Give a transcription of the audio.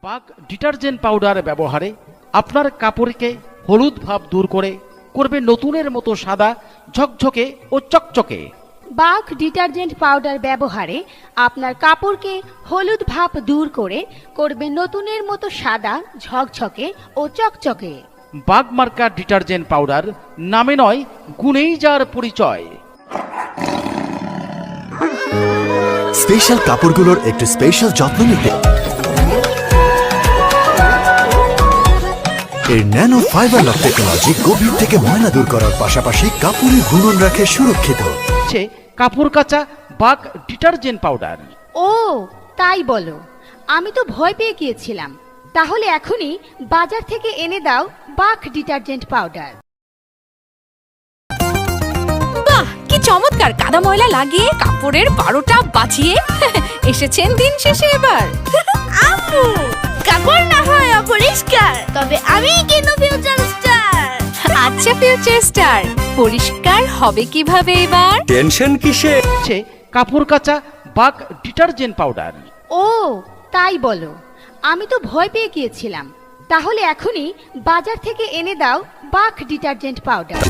Bug detergent powder ব্যবহারে আপনার কাপড়কে হলুদ ভাব দূর করে করবে নতুনের মতো সাদা ঝকঝকে ও চকচকে। বাগ ডিটারজেন্ট পাউডার ব্যবহারে আপনার কাপড়কে হলুদ ভাব দূর করে করবে নতুনের মতো সাদা ঝকঝকে ও চকচকে। বাগ মার্কা ডিটারজেন্ট পাউডার নামে নয় গুণেই যার পরিচয়। স্পেশাল কাপড়গুলোর একটু স্পেশাল যত্ন নিতে এর ন্যানো ফাইবার লক টেকনোলজি গভীর থেকে ময়লা দূর করার পাশাপাশি কাপড়ের গুণন রাখে সুরক্ষিত। কাপড় কাচা বাগ ডিটারজেন্ট পাউডার। ও তাই বলো, আমি তো ভয় পেয়ে গিয়েছিলাম। তাহলে এখনই বাজার থেকে এনে দাও বাগ ডিটারজেন্ট পাউডার। বাহ, কি চমৎকার! কাদা ময়লা লাগিয়ে কাপড়ের 12টা বাঁচিয়ে এসেছেন দিন শেষে এবার। আম্মু, কাপড় না হয় অপরিষ্কার, তবে আমি কিনবো ফিউচার স্টার। আচ্ছা ফিউচার স্টার, পরিষ্কার হবে কিভাবে এবার? টেনশন কিসে? কাপড় কাচা বাগ ডিটারজেন্ট পাউডার। ও তাই বলো, আমি তো ভয় পেয়ে গিয়েছিলাম। তাহলে এখনই বাজার থেকে এনে দাও বাগ ডিটারজেন্ট পাউডার।